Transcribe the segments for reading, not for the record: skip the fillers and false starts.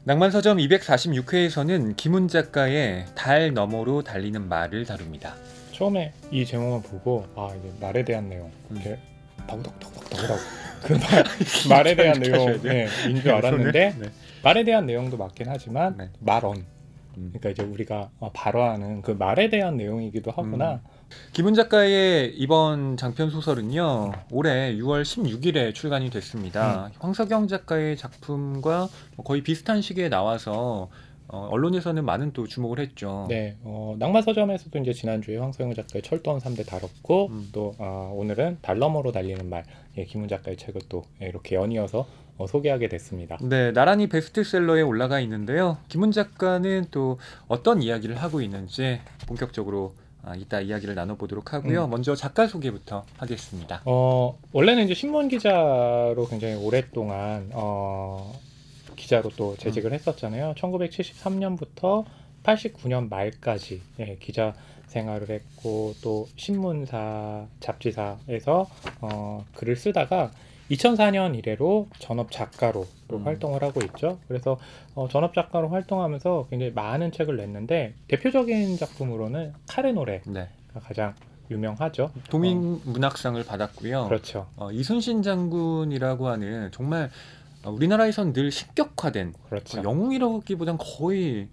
낭만서점 246회에서는 김훈 작가의 달 너머로 달리는 말을 다룹니다. 처음에 이 제목만 보고 이게 말에 대한 내용 이렇게 덕덕덕덕덕덕 그 말에 대한 내용인 줄 알았는데 네. 말에 대한 내용도 맞긴 하지만 네. 말언 그러니까 이제 우리가 발화하는 그 말에 대한 내용이기도 하구나. 김훈 작가의 이번 장편 소설은요 올해 6월 16일에 출간이 됐습니다. 황석영 작가의 작품과 거의 비슷한 시기에 나와서 언론에서는 많은 또 주목을 했죠. 네, 낭만서점에서도 이제 지난주에 황석영 작가의 철도원 3대 다뤘고 또 오늘은 달 너머로 달리는 말, 김훈 작가의 책을 또 이렇게 연이어서 소개하게 됐습니다. 네, 나란히 베스트셀러에 올라가 있는데요. 김훈 작가는 또 어떤 이야기를 하고 있는지 본격적으로 이따 이야기를 나눠보도록 하고요. 먼저 작가 소개부터 하겠습니다. 원래는 이제 신문 기자로 굉장히 오랫동안 기자로 또 재직을 했었잖아요. 1973년부터 89년 말까지 기자 생활을 했고 또 신문사, 잡지사에서 글을 쓰다가 2004년 이래로 전업 작가로 또 활동을 하고 있죠. 그래서 전업 작가로 활동하면서 굉장히 많은 책을 냈는데 대표적인 작품으로는 칼의 노래가 가장 유명하죠. 동인문학상을 받았고요. 그렇죠. 이순신 장군이라고 하는 정말 우리나라에선 늘 신격화된 그렇죠. 영웅이라기보단 거의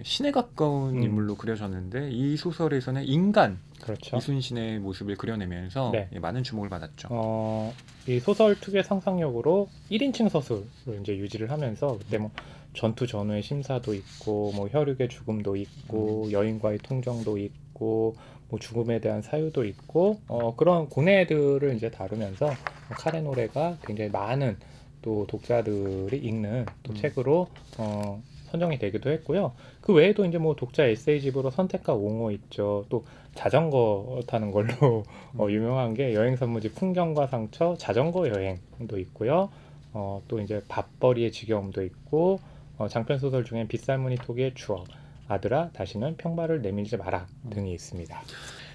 신에 가까운 인물로 그려졌는데 이 소설에서는 인간 그렇죠. 이순신의 모습을 그려내면서 많은 주목을 받았죠. 이 소설 특유의 상상력으로 1인칭 서술을 이제 유지를 하면서 그때 뭐 전투 전후의 심사도 있고 뭐 혈육의 죽음도 있고 여인과의 통정도 있고 뭐 죽음에 대한 사유도 있고 그런 고뇌들을 이제 다루면서 칼의 노래가 굉장히 많은 또 독자들이 읽는 또 책으로 선정이 되기도 했고요. 그 외에도 이제 뭐 독자 에세이집으로 선택과 옹호 있죠. 또 자전거 타는 걸로 유명한 게 여행선무집 풍경과 상처 자전거 여행도 있고요. 또 이제 밥벌이의 지겨움도 있고 장편 소설 중엔 빗살무늬 토기의 추억, 아들아 다시는 평발을 내밀지 마라 등이 있습니다.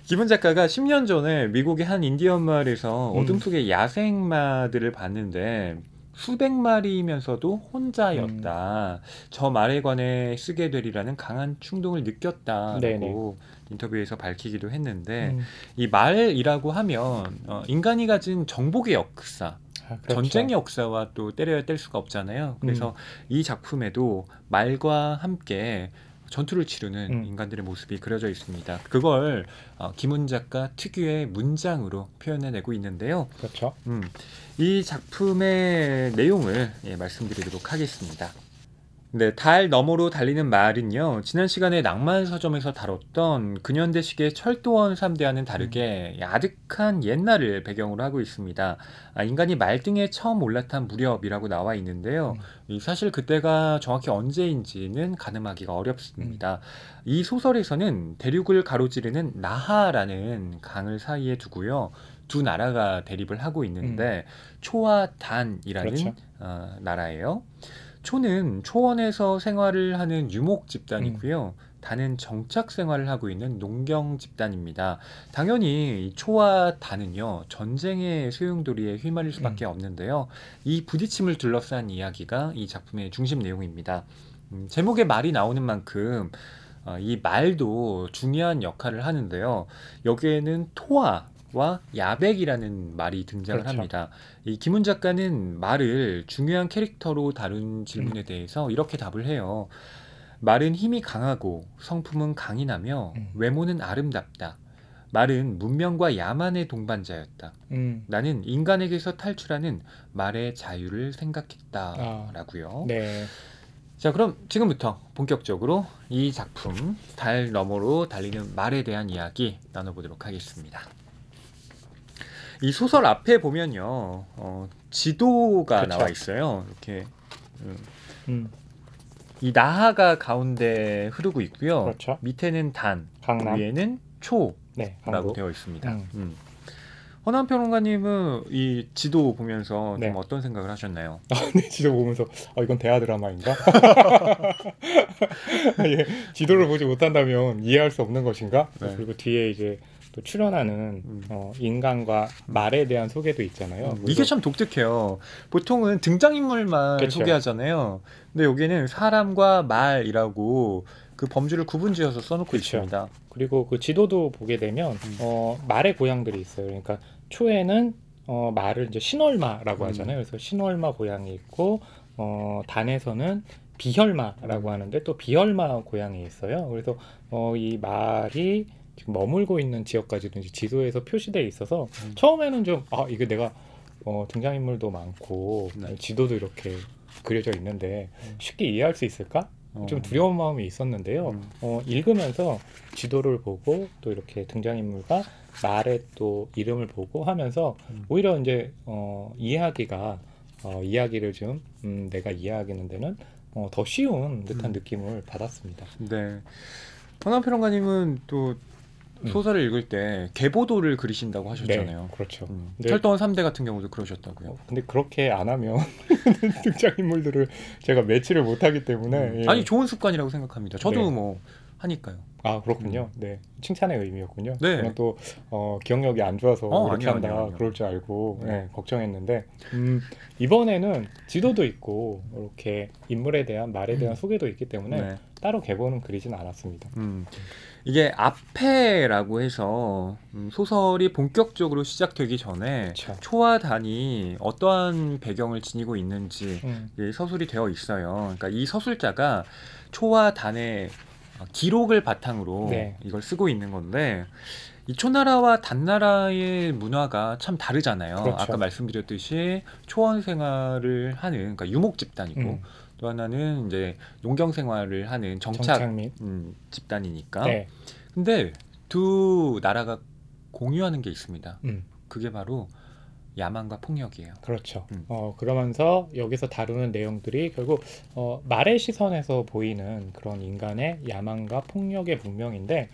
김훈 작가가 10년 전에 미국의 한 인디언 마을에서 어둠 속의 야생마들을 봤는데 수백 마리이면서도 혼자였다. 저 말에 관해 쓰게 되리라는 강한 충동을 느꼈다라고 인터뷰에서 밝히기도 했는데 이 말이라고 하면 인간이 가진 정복의 역사, 그렇죠. 전쟁의 역사와 또 때려야 뗄 수가 없잖아요. 그래서 이 작품에도 말과 함께 전투를 치르는 인간들의 모습이 그려져 있습니다. 그걸 김훈 작가 특유의 문장으로 표현해내고 있는데요. 그렇죠. 이 작품의 내용을 말씀드리도록 하겠습니다. 네, 달 너머로 달리는 말은요. 지난 시간에 낭만서점에서 다뤘던 근현대식의 철도원 3대와는 다르게 아득한 옛날을 배경으로 하고 있습니다. 인간이 말등에 처음 올라탄 무렵이라고 나와 있는데요. 사실 그때가 정확히 언제인지는 가늠하기가 어렵습니다. 이 소설에서는 대륙을 가로지르는 나하라는 강을 사이에 두고요. 두 나라가 대립을 하고 있는데 초와 단이라는 그렇죠. 나라예요. 초는 초원에서 생활을 하는 유목 집단이고요. 단은 정착 생활을 하고 있는 농경 집단입니다. 당연히 초와 단은요 전쟁의 소용돌이에 휘말릴 수밖에 없는데요. 이 부딪힘을 둘러싼 이야기가 이 작품의 중심 내용입니다. 제목에 말이 나오는 만큼 이 말도 중요한 역할을 하는데요. 여기에는 토와 야백이라는 말이 등장을 그렇죠. 합니다. 이 김훈 작가는 말을 중요한 캐릭터로 다룬 질문에 대해서 이렇게 답을 해요. 말은 힘이 강하고 성품은 강인하며 외모는 아름답다. 말은 문명과 야만의 동반자였다. 나는 인간에게서 탈출하는 말의 자유를 생각했다. 라고요. 네. 자, 그럼 지금부터 본격적으로 이 작품 달 너머로 달리는 말에 대한 이야기 나눠보도록 하겠습니다. 이 소설 앞에 보면요, 지도가 그쵸. 나와 있어요. 이렇게 이 나하가 가운데 흐르고 있고요. 그렇죠. 밑에는 단, 강남. 위에는 초라고 한국. 되어 있습니다. 허남 평론가님은 이 지도 보면서 좀 어떤 생각을 하셨나요? 네, 지도 보면서 이건 대하 드라마인가? 지도를 보지 못한다면 이해할 수 없는 것인가? 그리고 뒤에 이제 또 출연하는 인간과 말에 대한 소개도 있잖아요. 이게 참 독특해요. 보통은 등장인물만 그쵸. 소개하잖아요. 근데 여기는 사람과 말이라고 그 범주를 구분지어서 써놓고 그쵸. 있습니다. 그리고 그 지도도 보게 되면 말의 고향들이 있어요. 그러니까 초에는 말을 이제 신월마라고 하잖아요. 그래서 신월마 고향이 있고 단에서는 비혈마라고 하는데 또 비혈마 고향이 있어요. 그래서 이 말이 지금 머물고 있는 지역까지도 이제 지도에서 표시되어 있어서 처음에는 좀 이게 내가 등장인물도 많고 네. 지도도 이렇게 그려져 있는데 쉽게 이해할 수 있을까? 좀 두려운 마음이 있었는데요. 읽으면서 지도를 보고 또 이렇게 등장인물과 말의 또 이름을 보고 하면서 오히려 이제 이해하기가 이야기를 좀 내가 이해하기는 데는 더 쉬운 듯한 느낌을 받았습니다. 네. 황남평론가님은 또 소설을 읽을 때 계보도를 그리신다고 하셨잖아요. 네, 그렇죠. 철도원 3대 같은 경우도 그러셨다고요. 근데 그렇게 안 하면 등장인물들을 제가 매치를 못하기 때문에 예. 아니 좋은 습관이라고 생각합니다. 저도 네. 뭐 하니까요. 그렇군요. 네, 칭찬의 의미였군요. 네. 저는 또 기억력이 안 좋아서 이렇게 아니요, 한다 아니요. 그럴 줄 알고 네. 걱정했는데 이번에는 지도도 있고 이렇게 인물에 대한 말에 대한 소개도 있기 때문에 네. 따로 계보는 그리진 않았습니다. 이게 앞에라고 해서 소설이 본격적으로 시작되기 전에 그쵸. 초와 단이 어떠한 배경을 지니고 있는지 음. 서술이 되어 있어요. 그러니까 이 서술자가 초와 단의 기록을 바탕으로 네. 이걸 쓰고 있는 건데 이 초나라와 단나라의 문화가 참 다르잖아요. 그렇죠. 아까 말씀드렸듯이 초원 생활을 하는 그러니까 유목 집단이고 또 하나는 이제 농경 생활을 하는 정착 및 집단이니까. 네. 근데 두 나라가 공유하는 게 있습니다. 음. 그게 바로 야망과 폭력이에요. 그렇죠. 그러면서 여기서 다루는 내용들이 결국 말의 시선에서 보이는 그런 인간의 야망과 폭력의 문명인데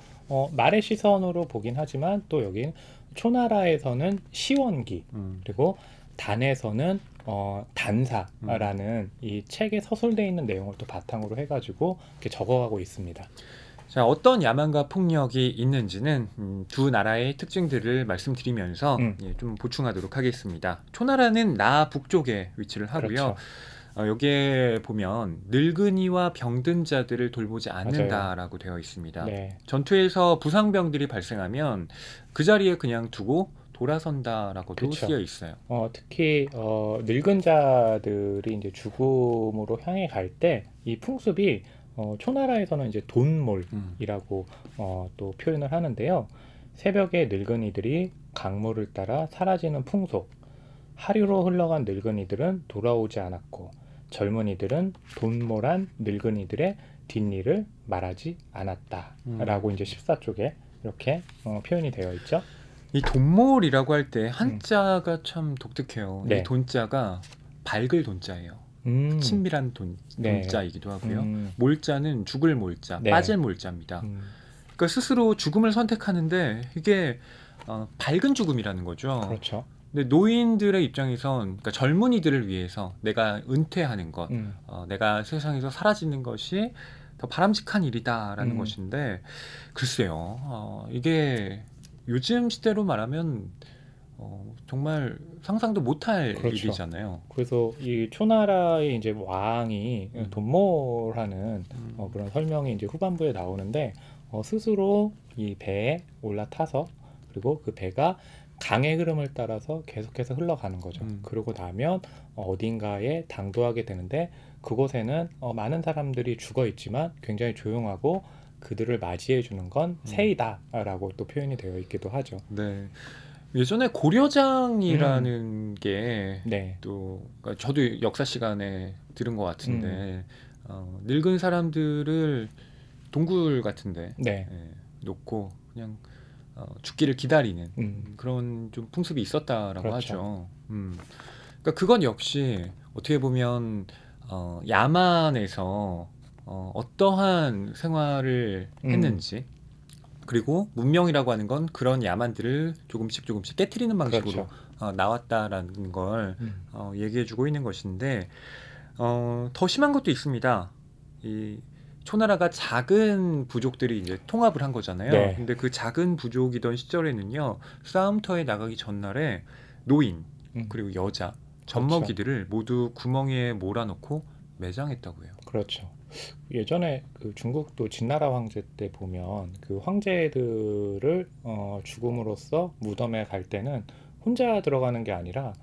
말의 시선으로 보긴 하지만 또 여긴 초나라에서는 시원기 그리고 단에서는 단사라는 이 책에 서술되어 있는 내용을 또 바탕으로 해가지고 이렇게 적어가고 있습니다. 자, 어떤 야망과 폭력이 있는지는 두 나라의 특징들을 말씀드리면서 좀 보충하도록 하겠습니다. 초나라는 나 북쪽에 위치를 하고요. 그렇죠. 여기에 보면 늙은이와 병든 자들을 돌보지 않는다라고 되어 있습니다. 네. 전투에서 부상병들이 발생하면 그 자리에 그냥 두고 돌아선다라고도 그쵸. 쓰여 있어요. 특히 늙은 자들이 이제 죽음으로 향해 갈 때 이 풍습이 초나라에서는 이제 돈몰이라고 또 표현을 하는데요. 새벽에 늙은이들이 강물을 따라 사라지는 풍속, 하류로 흘러간 늙은이들은 돌아오지 않았고 젊은이들은 돈몰한 늙은이들의 뒷일을 말하지 않았다라고 이제 14쪽에 이렇게 표현이 되어 있죠. 이 돈몰이라고 할 때 한자가 참 독특해요. 네. 이 돈자가 밝을 돈자예요. 친밀한 네. 돈자이기도 하고요. 몰자는 죽을 몰자, 네. 빠질 몰자입니다. 그러니까 스스로 죽음을 선택하는데 이게 밝은 죽음이라는 거죠. 그렇죠. 근데 노인들의 입장에선 그러니까 젊은이들을 위해서 내가 은퇴하는 것, 내가 세상에서 사라지는 것이 더 바람직한 일이다라는 것인데 글쎄요. 이게 요즘 시대로 말하면 정말 상상도 못할 그렇죠. 일이잖아요. 그래서 이 초나라의 이제 왕이 돈몰하는 그런 설명이 이제 후반부에 나오는데 스스로 이 배에 올라타서 그리고 그 배가 강의 흐름을 따라서 계속해서 흘러가는 거죠. 그러고 나면 어딘가에 당도하게 되는데 그곳에는 많은 사람들이 죽어 있지만 굉장히 조용하고 그들을 맞이해 주는 건 새이다라고 또 표현이 되어 있기도 하죠. 네. 예전에 고려장이라는 게 네. 또 그러니까 저도 역사 시간에 들은 것 같은데 늙은 사람들을 동굴 같은데 네. 놓고 그냥 죽기를 기다리는 그런 좀 풍습이 있었다라고 그렇죠. 하죠. 그러니까 그건 역시 어떻게 보면 야만에서 어떠한 생활을 했는지 그리고 문명이라고 하는 건 그런 야만들을 조금씩 깨트리는 방식으로 그렇죠. 나왔다라는 걸 얘기해주고 있는 것인데 더 심한 것도 있습니다. 이 초나라가 작은 부족들이 이제 통합을 한 거잖아요. 네. 근데 그 작은 부족이던 시절에는요, 싸움터에 나가기 전날에 노인 그리고 여자, 젖먹이들을 모두 구멍에 몰아넣고 매장했다고 해요. 그렇죠. 예전에 그 중국도 진나라 황제 때 보면 그 황제들을 죽음으로써 무덤에 갈 때는 혼자 들어가는 게 아니라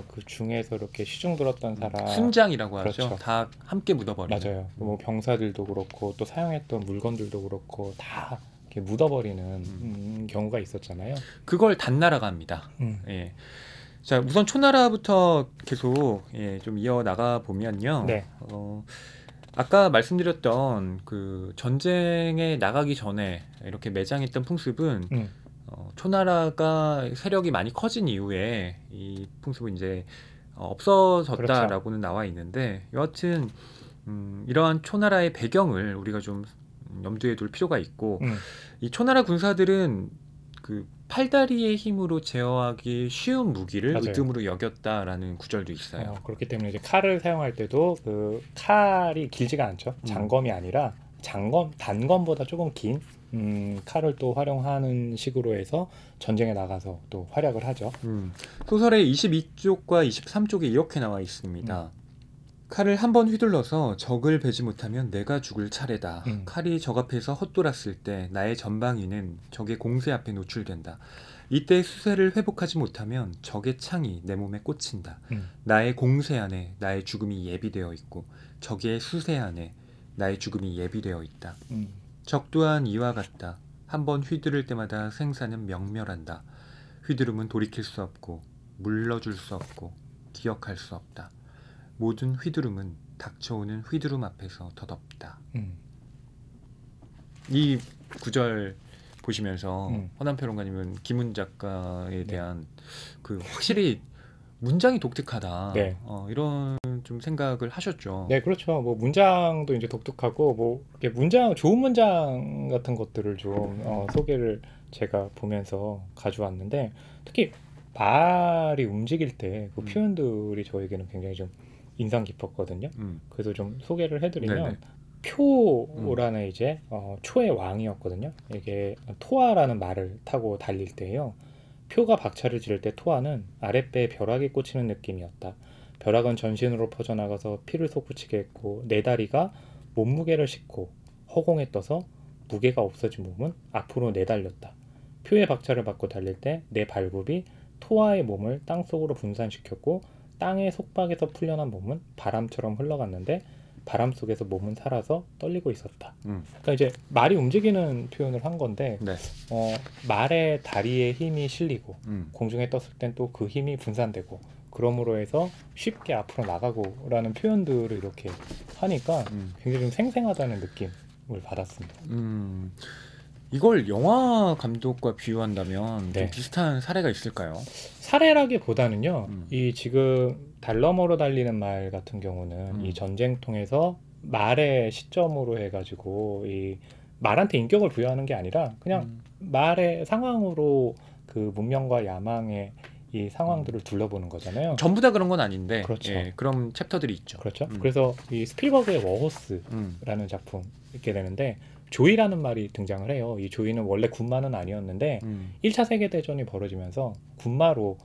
그 중에서 이렇게 시중 들었던 사람, 순장이라고 하죠. 그렇죠. 다 함께 묻어버리는. 맞아요. 뭐 병사들도 그렇고 또 사용했던 물건들도 그렇고 다 이렇게 묻어버리는 경우가 있었잖아요. 그걸 단나라가 합니다. 예. 자, 우선 초나라부터 계속 좀 이어 나가 보면요. 네. 아까 말씀드렸던 그 전쟁에 나가기 전에 이렇게 매장했던 풍습은 초나라가 세력이 많이 커진 이후에 이 풍습은 이제 없어졌다라고는 나와 있는데, 여하튼 이러한 초나라의 배경을 우리가 좀 염두에 둘 필요가 있고, 이 초나라 군사들은 그 팔다리의 힘으로 제어하기 쉬운 무기를 맞아요. 으뜸으로 여겼다라는 구절도 있어요. 그렇기 때문에 이제 칼을 사용할 때도 그 칼이 길지가 않죠. 장검이 아니라 단검보다 조금 긴 칼을 또 활용하는 식으로 해서 전쟁에 나가서 또 활약을 하죠. 소설의 22쪽과 23쪽에 이렇게 나와 있습니다. 칼을 한 번 휘둘러서 적을 베지 못하면 내가 죽을 차례다. 칼이 적 앞에서 헛돌았을 때 나의 전방위는 적의 공세 앞에 노출된다. 이때 수세를 회복하지 못하면 적의 창이 내 몸에 꽂힌다. 나의 공세 안에 나의 죽음이 예비되어 있고 적의 수세 안에 나의 죽음이 예비되어 있다. 적 또한 이와 같다. 한 번 휘두를 때마다 생사는 명멸한다. 휘두름은 돌이킬 수 없고 물러줄 수 없고 기억할 수 없다. 모든 휘두름은 닥쳐오는 휘두름 앞에서 덧없다. 이 구절 보시면서 허남 평론가님은 김훈 작가에 대한 그 확실히 문장이 독특하다. 네. 이런 좀 생각을 하셨죠. 네, 그렇죠. 뭐 문장도 이제 독특하고 뭐 이렇게 좋은 문장 같은 것들을 좀 소개를 제가 보면서 가져왔는데, 특히 말이 움직일 때 그 표현들이 저에게는 굉장히 좀 인상 깊었거든요. 그래서 좀 소개를 해드리면, 네네. 표라는 이제 초의 왕이었거든요. 이게 토아라는 말을 타고 달릴 때요. 표가 박차를 지를 때 토아는 아랫배에 벼락이 꽂히는 느낌이었다. 벼락은 전신으로 퍼져나가서 피를 솟구치게 했고, 내 다리가 몸무게를 싣고 허공에 떠서 무게가 없어진 몸은 앞으로 내달렸다. 표의 박차를 받고 달릴 때 내 발굽이 토아의 몸을 땅속으로 분산시켰고, 땅의 속박에서 풀려난 몸은 바람처럼 흘러갔는데 바람 속에서 몸은 살아서 떨리고 있었다. 그러니까 이제 말이 움직이는 표현을 한 건데, 네. 말의 다리에 힘이 실리고 공중에 떴을 땐 또 그 힘이 분산되고, 그러므로 해서 쉽게 앞으로 나가고라는 표현들을 이렇게 하니까 굉장히 좀 생생하다는 느낌을 받았습니다. 이걸 영화 감독과 비유한다면 네. 좀 비슷한 사례가 있을까요? 사례라기보다는요, 이 지금 달 너머로 달리는 말 같은 경우는 이 전쟁통에서 말의 시점으로 해가지고 이 말한테 인격을 부여하는 게 아니라 그냥 말의 상황으로 그 문명과 야망의 이 상황들을 둘러보는 거잖아요. 전부 다 그런 건 아닌데, 그렇죠. 그런 챕터들이 있죠. 그렇죠. 그래서 이 스필버그의 워호스라는 작품 있게 되는데, 조이라는 말이 등장을 해요. 이 조이는 원래 군마는 아니었는데 1차 세계대전이 벌어지면서 군마로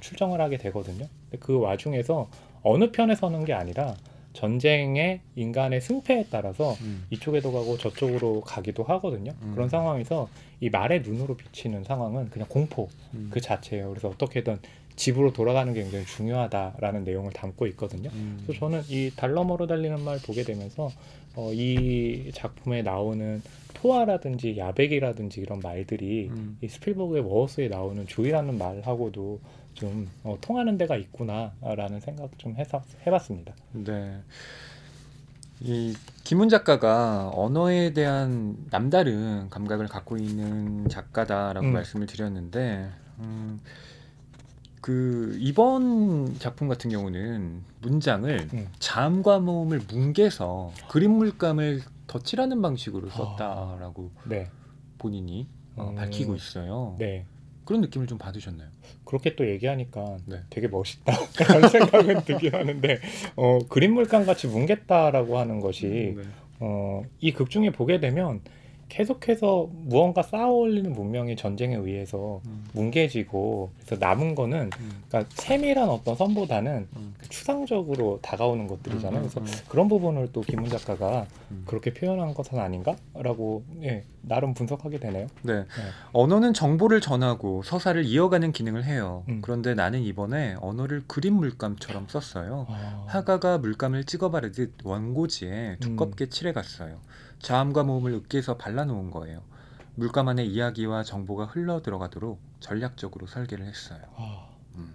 출정을 하게 되거든요. 근데 그 와중에서 어느 편에 서는 게 아니라 전쟁의 인간의 승패에 따라서 이쪽에도 가고 저쪽으로 가기도 하거든요. 그런 상황에서 이 말의 눈으로 비치는 상황은 그냥 공포 그 자체예요. 그래서 어떻게든 집으로 돌아가는 게 굉장히 중요하다라는 내용을 담고 있거든요. 그래서 저는 이 달 너머로 달리는 말 보게 되면서 이 작품에 나오는 토아라든지 야백이라든지 이런 말들이 이 스필버그의 워호스에 나오는 조이라는 말하고도 좀 통하는 데가 있구나라는 생각 좀 해봤습니다. 네. 이 김훈 작가가 언어에 대한 남다른 감각을 갖고 있는 작가다라고 말씀을 드렸는데, 그 이번 작품 같은 경우는 문장을 자음과 모음을 뭉개서 그림 물감을 덧칠하는 방식으로 썼다라고 네. 본인이 밝히고 있어요. 네. 그런 느낌을 좀 받으셨나요? 그렇게 또 얘기하니까 네. 되게 멋있다라는 생각은 들긴 하는데, 그림 물감 같이 뭉갰다라고 하는 것이 이 극 중에 보게 되면 계속해서 무언가 쌓아올리는 문명이 전쟁에 의해서 뭉개지고, 그래서 남은 거는 그러니까 세밀한 어떤 선보다는 추상적으로 다가오는 것들이잖아요. 그래서 그런 부분을 또 김훈 작가가 그렇게 표현한 것은 아닌가라고 예, 나름 분석하게 되네요. 네. 언어는 정보를 전하고 서사를 이어가는 기능을 해요. 음. 그런데 나는 이번에 언어를 그림 물감처럼 썼어요. 화가가 물감을 찍어 바르듯 원고지에 두껍게 칠해갔어요. 자음과 모음을 으깨서 발라놓은 거예요. 물감 안에 이야기와 정보가 흘러 들어가도록 전략적으로 설계를 했어요. 음.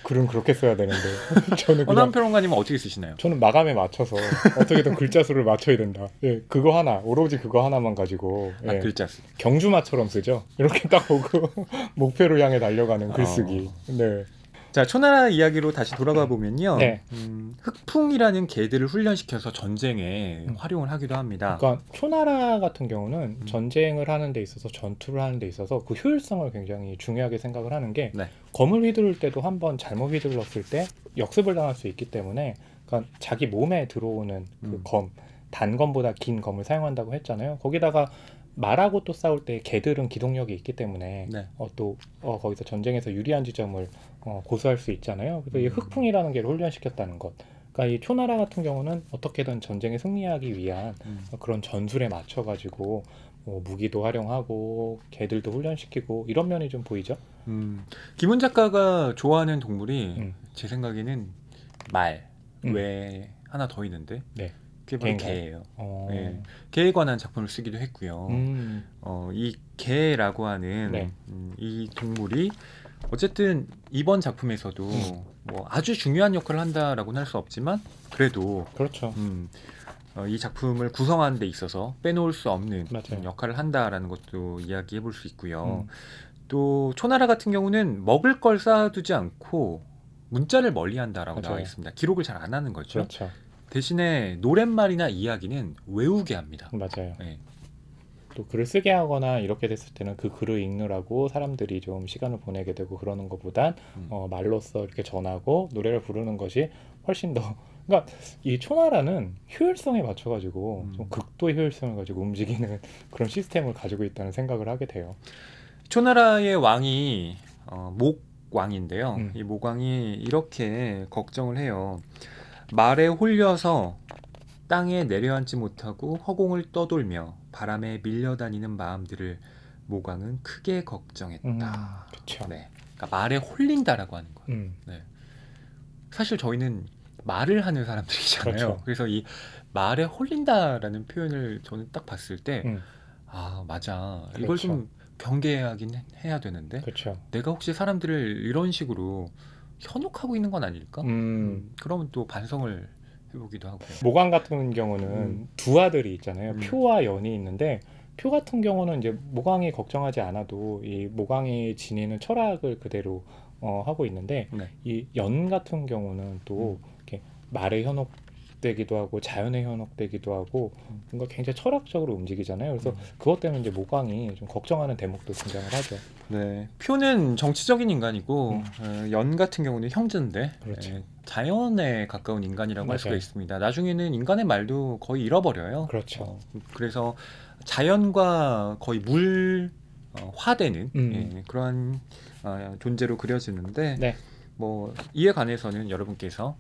글은 그렇게 써야 되는데 저는 허남 평론가님은 어떻게 쓰시나요? 저는 마감에 맞춰서 어떻게든 글자 수를 맞춰야 된다. 예, 그거 하나, 오로지 그거 하나만 가지고 예, 글자 수. 경주마처럼 쓰죠. 이렇게 딱 보고 목표를 향해 달려가는 글쓰기. 네. 자, 초나라 이야기로 다시 돌아가 보면요. 네. 흑풍이라는 개들을 훈련시켜서 전쟁에 활용을 하기도 합니다. 그러니까 초나라 같은 경우는 전쟁을 하는 데 있어서 전투를 하는 데 있어서 그 효율성을 굉장히 중요하게 생각을 하는 게 네. 검을 휘두를 때도 한번 잘못 휘둘렀을 때 역습을 당할 수 있기 때문에 그러니까 자기 몸에 들어오는 그 검, 단검보다 긴 검을 사용한다고 했잖아요. 거기다가 말하고 또 싸울 때 개들은 기동력이 있기 때문에 네. 거기서 전쟁에서 유리한 지점을 고수할 수 있잖아요. 그래서 이 흑풍이라는 개를 훈련시켰다는 것. 그러니까 이 초나라 같은 경우는 어떻게든 전쟁에 승리하기 위한 그런 전술에 맞춰가지고 무기도 활용하고 개들도 훈련시키고 이런 면이 좀 보이죠. 김훈 작가가 좋아하는 동물이 제 생각에는 말 외에 하나 더 있는데 네. 그게 바로 개예요. 네. 개에 관한 작품을 쓰기도 했고요. 이 개라고 하는 네. 이 동물이 어쨌든 이번 작품에서도 뭐 아주 중요한 역할을 한다라고는 할 수 없지만 그래도 그렇죠. 이 작품을 구성하는 데 있어서 빼놓을 수 없는 맞아요. 역할을 한다라는 것도 이야기해 볼 수 있고요. 또 초나라 같은 경우는 먹을 걸 쌓아두지 않고 문자를 멀리한다라고 맞아요. 나와 있습니다. 기록을 잘 안 하는 거죠. 그렇죠. 대신에 노랫말이나 이야기는 외우게 합니다. 맞아요. 네. 또 글을 쓰게 하거나 이렇게 됐을 때는 그 글을 읽느라고 사람들이 좀 시간을 보내게 되고 그러는 것보단 말로써 이렇게 전하고 노래를 부르는 것이 훨씬 더 그러니까 이 초나라는 효율성에 맞춰가지고 좀 극도의 효율성을 가지고 움직이는 그런 시스템을 가지고 있다는 생각을 하게 돼요. 초나라의 왕이 목왕인데요. 이 목왕이 이렇게 걱정을 해요. 말에 홀려서 땅에 내려앉지 못하고 허공을 떠돌며 바람에 밀려다니는 마음들을 목왕은 크게 걱정했다. 그렇죠. 네, 그러니까 말에 홀린다라고 하는 거예요. 네. 사실 저희는 말을 하는 사람들이잖아요. 그렇죠. 그래서 이 말에 홀린다라는 표현을 저는 딱 봤을 때 아, 맞아. 이걸 그렇죠. 좀 경계하긴 해야 되는데 그렇죠. 내가 혹시 사람들을 이런 식으로 현혹하고 있는 건 아닐까? 그러면 또 반성을 해보기도 하고요. 모강 같은 경우는 두 아들이 있잖아요. 표와 연이 있는데 표 같은 경우는 이제 모강이 걱정하지 않아도 이 모강이 지니는 철학을 그대로 하고 있는데 네. 이 연 같은 경우는 또 이렇게 말에 현혹되기도 하고 자연에 현혹되기도 하고 뭔가 굉장히 철학적으로 움직이잖아요. 그래서 그것 때문에 이제 모강이 좀 걱정하는 대목도 등장을 하죠. 네, 표는 정치적인 인간이고 연 같은 경우는 형제인데 그렇죠. 자연에 가까운 인간이라고 할 수가 맞아요. 있습니다. 나중에는 인간의 말도 거의 잃어버려요. 그렇죠. 그래서 자연과 거의 물화되는 그런 존재로 그려지는데 네. 뭐 이에 관해서는 여러분께서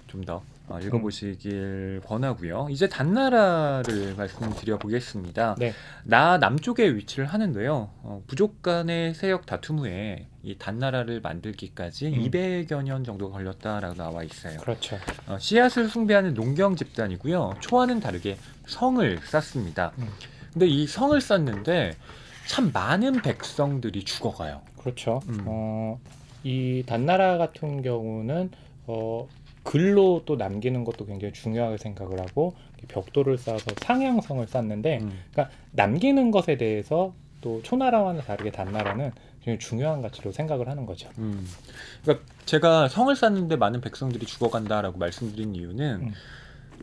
좀 더 읽어보시길 권하고요. 이제 단나라를 말씀드려 보겠습니다. 네. 나 남쪽에 위치를 하는데요. 부족 간의 세력 다툼 후에 이 단나라를 만들기까지 200여 년 정도 걸렸다라고 나와 있어요. 그렇죠. 씨앗을 숭배하는 농경 집단이고요. 초와는 다르게 성을 쌓습니다. 근데 이 성을 쌓는데 참 많은 백성들이 죽어가요. 그렇죠. 이 단나라 같은 경우는 글로 또 남기는 것도 굉장히 중요하게 생각을 하고 벽돌을 쌓아서 상향성을 쌓는데 그러니까 남기는 것에 대해서 또 초나라와는 다르게 단나라는 굉장히 중요한 가치로 생각을 하는 거죠. 그러니까 제가 성을 쌓는데 많은 백성들이 죽어간다라고 말씀드린 이유는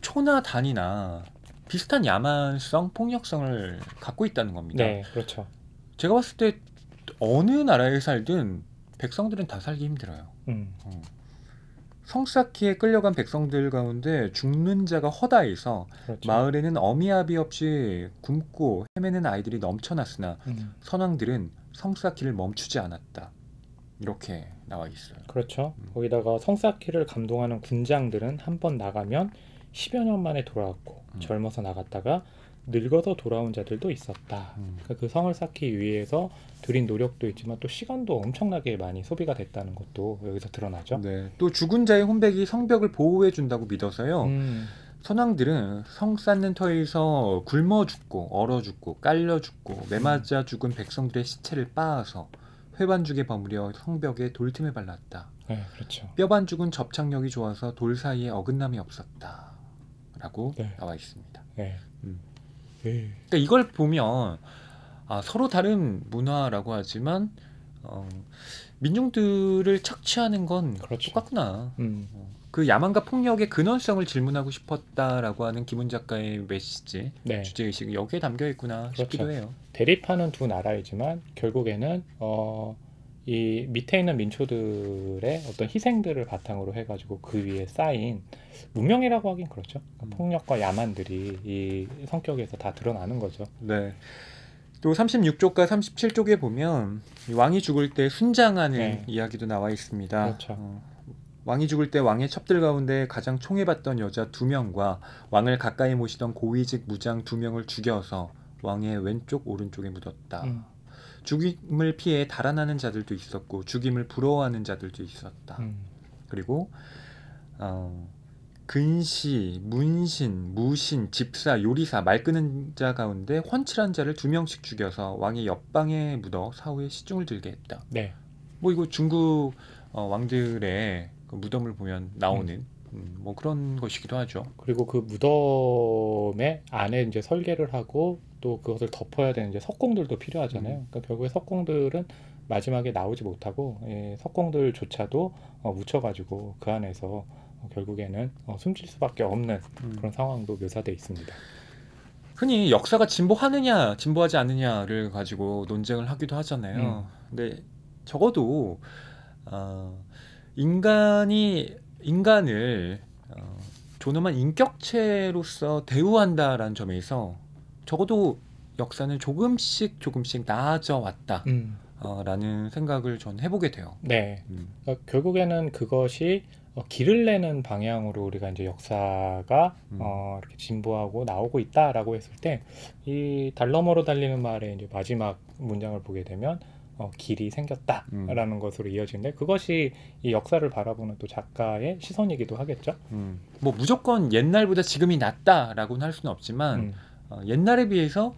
초나 단이나 비슷한 야만성, 폭력성을 갖고 있다는 겁니다. 네, 그렇죠. 제가 봤을 때 어느 나라에 살든 백성들은 다 살기 힘들어요. 성사키에 끌려간 백성들 가운데 죽는 자가 허다해서 그렇죠. 마을에는 어미아비 없이 굶고 헤매는 아이들이 넘쳐났으나 선왕들은 성사키를 멈추지 않았다. 이렇게 나와 있어요. 그렇죠. 거기다가 성사키를 감동하는 군장들은 한 번 나가면 10여 년 만에 돌아왔고 젊어서 나갔다가 늙어서 돌아온 자들도 있었다. 그러니까 그 성을 쌓기 위해서 들인 노력도 있지만 또 시간도 엄청나게 많이 소비가 됐다는 것도 여기서 드러나죠. 네. 또 죽은 자의 혼백이 성벽을 보호해 준다고 믿어서요. 선왕들은 성 쌓는 터에서 굶어 죽고 얼어 죽고 깔려 죽고 매맞아 죽은 백성들의 시체를 빻아서 회반죽에 버무려 성벽에 돌틈에 발랐다. 네, 그렇죠. 뼈반죽은 접착력이 좋아서 돌 사이에 어긋남이 없었다. 라고 네. 나와 있습니다. 네. 그러니까 이걸 보면 서로 다른 문화라고 하지만 민중들을 착취하는 건 그렇죠. 똑같구나. 그 야만과 폭력의 근원성을 질문하고 싶었다라고 하는 김훈 작가의 메시지, 네. 주제의식이 여기에 담겨 있구나 싶기도 해요. 대립하는 두 나라이지만 결국에는 이 밑에 있는 민초들의 어떤 희생들을 바탕으로 해가지고 그 위에 쌓인 문명이라고 하긴 그렇죠. 폭력과 야만들이 이 성격에서 다 드러나는 거죠. 네. 또 36쪽과 37쪽에 보면 이 왕이 죽을 때 순장하는 이야기도 나와 있습니다. 그렇죠. 왕이 죽을 때 왕의 첩들 가운데 가장 총애받던 여자 2명과 왕을 가까이 모시던 고위직 무장 2명을 죽여서 왕의 왼쪽 오른쪽에 묻었다. 죽임을 피해 달아나는 자들도 있었고 죽임을 부러워하는 자들도 있었다. 그리고 근시, 문신, 무신, 집사, 요리사, 말 끄는 자 가운데 훤칠한 자를 2명씩 죽여서 왕의 옆방에 묻어 사후에 시중을 들게 했다. 네. 뭐 이거 중국 왕들의 그 무덤을 보면 나오는 뭐 그런 것이기도 하죠. 그리고 그 무덤의 안에 이제 설계를 하고 또 그것을 덮어야 되는 이제 석공들도 필요하잖아요. 그러니까 결국에 석공들은 마지막에 나오지 못하고 석공들조차도 묻혀가지고 그 안에서 결국에는 숨질 수밖에 없는 그런 상황도 묘사되어 있습니다. 흔히 역사가 진보하느냐 진보하지 않느냐를 가지고 논쟁을 하기도 하잖아요. 근데 적어도 인간을 존엄한 인격체로서 대우한다라는 점에서 적어도 역사는 조금씩 나아져 왔다. 라는 생각을 전 해보게 돼요. 네. 그러니까 결국에는 그것이 길을 내는 방향으로 우리가 이제 역사가 이렇게 진보하고 나오고 있다라고 했을 때 이 달 너머로 달리는 말의 이제 마지막 문장을 보게 되면 길이 생겼다라는 것으로 이어지는데 그것이 이 역사를 바라보는 또 작가의 시선이기도 하겠죠. 뭐 무조건 옛날보다 지금이 낫다라고는 할 수는 없지만 옛날에 비해서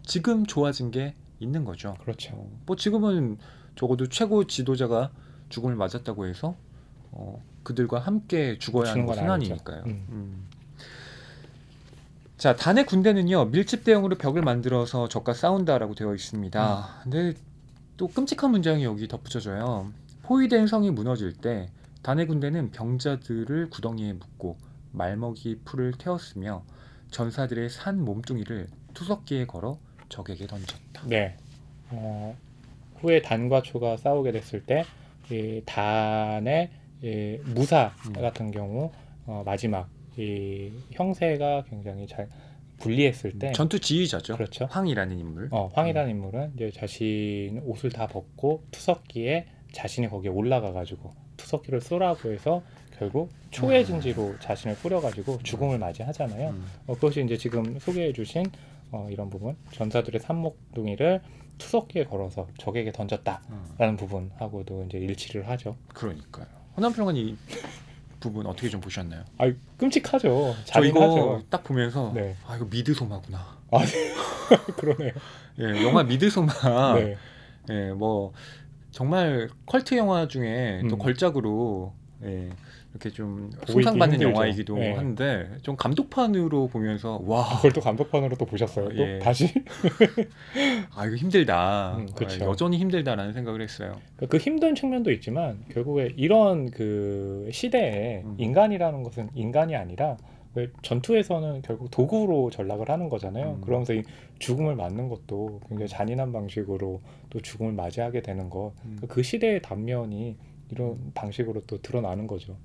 지금 좋아진 게 있는 거죠. 그렇죠. 뭐 지금은 적어도 최고 지도자가 죽음을 맞았다고 해서 그들과 함께 죽어야 하는 것은 아니니까요. 자, 단의 군대는요 밀집 대형으로 벽을 만들어서 적과 싸운다라고 되어 있습니다. 근데 또 끔찍한 문장이 여기 덧붙여져요. 포위된 성이 무너질 때 단의 군대는 병자들을 구덩이에 묻고 말먹이 풀을 태웠으며 전사들의 산 몸뚱이를 투석기에 걸어 적에게 던졌다. 네. 후에 단과 초가 싸우게 됐을 때 이 단의 무사 같은 경우 마지막 이 형세가 굉장히 잘 분리했을 때 전투 지휘자죠. 그렇죠. 황이라는 인물. 황이라는 인물은 이제 자신 옷을 다 벗고 투석기에 자신이 거기에 올라가 가지고 투석기를 쏘라고 해서 결국 초의 진지로 자신을 뿌려가지고 죽음을 맞이하잖아요. 그것이 이제 지금 소개해주신 이런 부분 전사들의 산목둥이를 투석기에 걸어서 적에게 던졌다라는 부분하고도 이제 일치를 하죠. 그러니까요. 허남평은 이 부분 어떻게 좀 보셨나요? 끔찍하죠. 저 이거 잔인하죠. 딱 보면서 네. 이거 미드소마구나. 그러네요. 예, 영화 미드소마. 네. 예, 뭐 정말 컬트 영화 중에 또 걸작으로 이렇게 좀 숭상받는 영화이기도 한데 좀 감독판으로 보면서 와 그걸 또 감독판으로 또 보셨어요? 또 다시? 이거 힘들다. 그렇죠. 여전히 힘들다라는 생각을 했어요. 그 힘든 측면도 있지만 결국에 이런 그 시대에 인간이라는 것은 인간이 아니라 전투에서는 결국 도구로 전락을 하는 거잖아요. 그러면서 이 죽음을 맞는 것도 굉장히 잔인한 방식으로 또 죽음을 맞이하게 되는 것. 그 시대의 단면이 이런 방식으로 또 드러나는 거죠.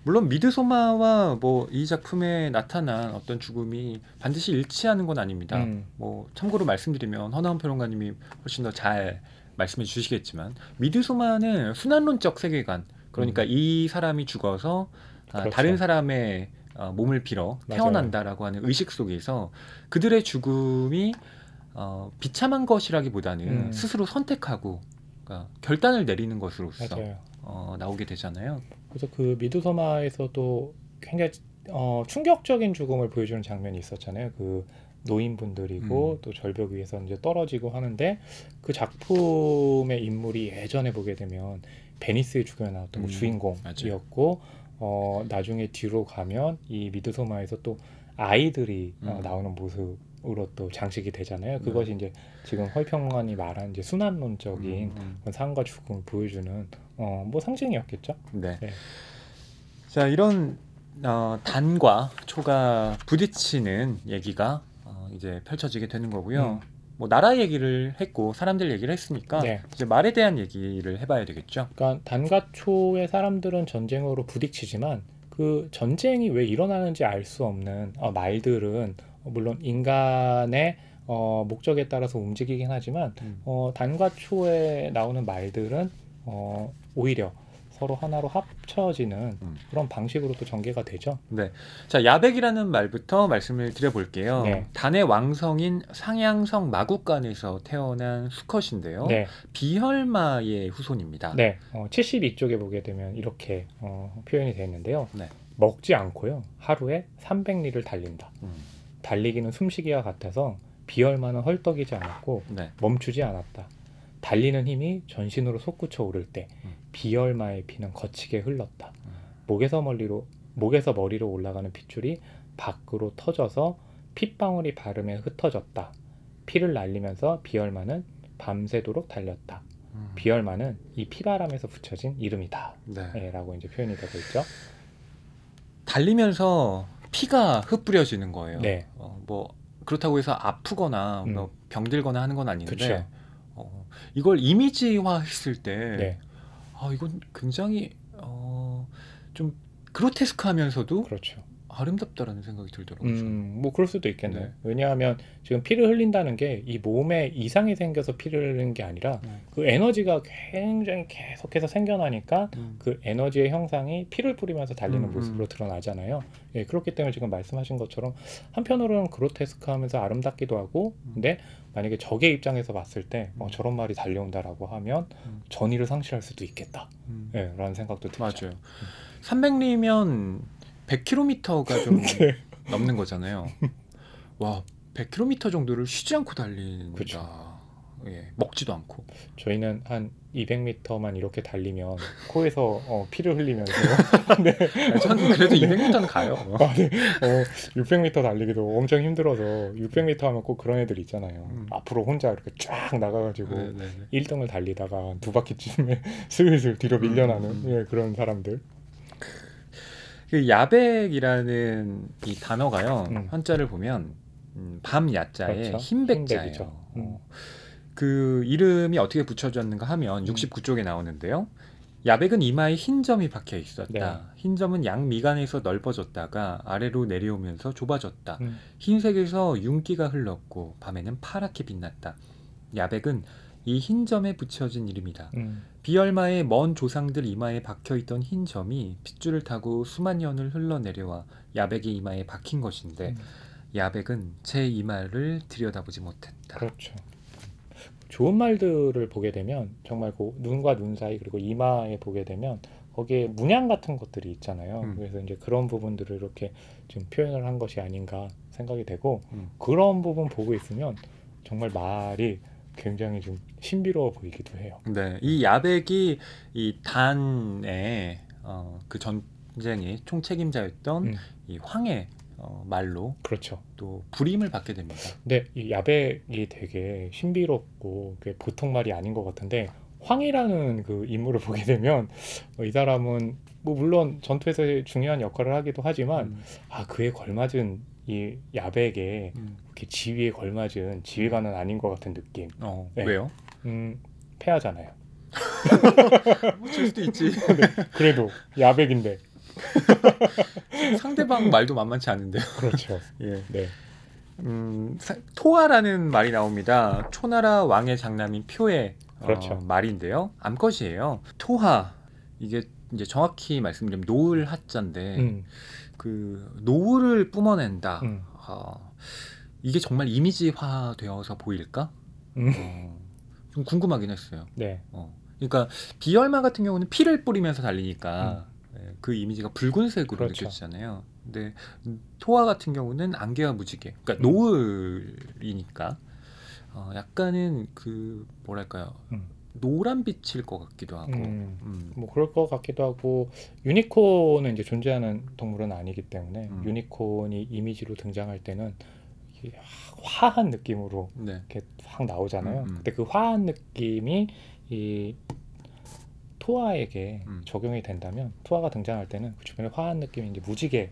물론 미드소마와 뭐 이 작품에 나타난 어떤 죽음이 반드시 일치하는 건 아닙니다. 뭐 참고로 말씀드리면 허나운 평론가님이 훨씬 더 잘 말씀해 주시겠지만 미드소마는 순환론적 세계관, 그러니까 이 사람이 죽어서 그렇죠. 다른 사람의 몸을 빌어 맞아요. 태어난다라고 하는 의식 속에서 그들의 죽음이 비참한 것이라기보다는 스스로 선택하고 그러니까 결단을 내리는 것으로서 맞아요. 나오게 되잖아요. 그래서 그 미드소마에서도 굉장히 충격적인 죽음을 보여주는 장면이 있었잖아요. 그 노인분들이고 또 절벽 위에서 이제 떨어지고 하는데 그 작품의 인물이 예전에 보게 되면 베니스의 죽음에 나왔던 그 주인공이었고 나중에 뒤로 가면 이 미드소마에서 또 아이들이 나오는 모습으로 또 장식이 되잖아요. 그것이 이제 지금 허이평론가님 말한 이제 순환론적인 그런 삶과 죽음을 보여주는 뭐 상징이었겠죠. 네. 네. 자, 이런 단과 초가 부딪히는 얘기가 이제 펼쳐지게 되는 거고요. 뭐 나라 얘기를 했고 사람들 얘기를 했으니까 네. 이제 말에 대한 얘기를 해봐야 되겠죠. 그러니까 단과 초의 사람들은 전쟁으로 부딪히지만 그 전쟁이 왜 일어나는지 알 수 없는 말들은 물론 인간의 목적에 따라서 움직이긴 하지만 단과 초에 나오는 말들은 오히려 서로 하나로 합쳐지는 그런 방식으로 또 전개가 되죠. 네. 자, 야백이라는 말부터 말씀을 드려볼게요. 네. 단의 왕성인 상향성 마국간에서 태어난 수컷인데요. 네. 비혈마의 후손입니다. 네. 72쪽에 보게 되면 이렇게 표현이 되어 있는데요. 네. 먹지 않고요. 하루에 300리를 달린다. 달리기는 숨쉬기와 같아서 비혈마는 헐떡이지 않았고 네. 멈추지 않았다. 달리는 힘이 전신으로 솟구쳐 오를 때 비혈마의 피는 거치게 흘렀다. 목에서 머리로 올라가는 핏줄이 밖으로 터져서 핏방울이 발음에 흩어졌다. 피를 날리면서 비혈마는 밤새도록 달렸다. 비혈마는 이 피바람에서 붙여진 이름이다. 네. 라고 이제 표현이 되고 있죠. 달리면서 피가 흩뿌려지는 거예요. 네. 뭐 그렇다고 해서 아프거나 뭐 병들거나 하는 건 아닌데 그쵸. 이걸 이미지화했을 때 네. 이건 굉장히 좀 그로테스크하면서도 그렇죠. 아름답다라는 생각이 들더라고요. 뭐 그럴 수도 있겠네요. 네. 왜냐하면 지금 피를 흘린다는 게 이 몸에 이상이 생겨서 피를 흘리는 게 아니라 그 에너지가 굉장히 계속해서 생겨나니까 그 에너지의 형상이 피를 뿌리면서 달리는 모습으로 드러나잖아요. 예, 그렇기 때문에 지금 말씀하신 것처럼 한편으로는 그로테스크하면서 아름답기도 하고 근데 만약에 적의 입장에서 봤을 때 저런 말이 달려온다라고 하면 전의를 상실할 수도 있겠다. 예, 라는 생각도 들죠. 맞아요. 300리면 100km가 좀 네. 넘는 거잖아요. 와, 100km 정도를 쉬지 않고 달린다. 그쵸. 예, 먹지도 않고. 저희는 한 200m만 이렇게 달리면 코에서 피를 흘리면서 네. 저는 그래도 200m는 가요. 네. 600m 달리기도 엄청 힘들어서 600m 하면 꼭 그런 애들 있잖아요. 앞으로 혼자 이렇게 쫙 나가가지고 1등을 달리다가 두 바퀴쯤에 슬슬 뒤로 밀려나는 예, 그런 사람들. 그 야백이라는 이 단어가요. 한자를 보면 밤 야자에 그렇죠. 흰백자예요. 그 이름이 어떻게 붙여졌는가 하면 69쪽에 나오는데요. 야백은 이마에 흰 점이 박혀 있었다. 네. 흰 점은 양 미간에서 넓어졌다가 아래로 내려오면서 좁아졌다. 흰색에서 윤기가 흘렀고 밤에는 파랗게 빛났다. 야백은 이 흰 점에 붙여진 이름이다. 비얼마의 먼 조상들 이마에 박혀있던 흰 점이 핏줄을 타고 수만 년을 흘러내려와 야백의 이마에 박힌 것인데 야백은 제 이마를 들여다보지 못했다. 그렇죠. 좋은 말들을 보게 되면 정말 그 눈과 눈 사이 그리고 이마에 보게 되면 거기에 문양 같은 것들이 있잖아요. 그래서 이제 그런 부분들을 이렇게 좀 표현을 한 것이 아닌가 생각이 되고 그런 부분 보고 있으면 정말 말이 굉장히 좀 신비로워 보이기도 해요. 네, 이 야백이 이 단의 그 전쟁의 총책임자였던 이 황의 말로 그렇죠. 또 불임을 받게 됩니다. 근데 이 야백이 되게 신비롭고 그게 보통 말이 아닌 것 같은데 황이라는 그 인물을 보게 되면 이 사람은 뭐 물론 전투에서 중요한 역할을 하기도 하지만 그에 걸맞은 이 야백의 이렇게 지위에 걸맞은 지휘관은 아닌 것 같은 느낌. 네. 왜요? 패하잖아요. 질 수도 있지. 그래도 야백인데. 상대방 말도 만만치 않은데요. 그렇죠. 예. 네. 토하라는 말이 나옵니다. 초나라 왕의 장남인 표의 그렇죠. 말인데요. 암컷이에요. 토하 이게 이제 정확히 말씀드리면 노을 하자인데 그 노을을 뿜어낸다. 이게 정말 이미지화되어서 보일까? 좀 궁금하긴 했어요. 네. 그러니까 비열마 같은 경우는 피를 뿌리면서 달리니까 그 이미지가 붉은색으로 그렇죠. 느껴지잖아요. 근데 토화 같은 경우는 안개와 무지개, 그러니까 노을이니까 약간은 그 뭐랄까요, 노란 빛일 것 같기도 하고, 뭐 그럴 것 같기도 하고, 유니콘은 이제 존재하는 동물은 아니기 때문에 유니콘이 이미지로 등장할 때는 이게 화한 느낌으로 네. 이렇게 확 나오잖아요. 근데 그 화한 느낌이 이 토화에게 적용이 된다면, 토화가 등장할 때는 그 주변에 화한 느낌이 이제 무지개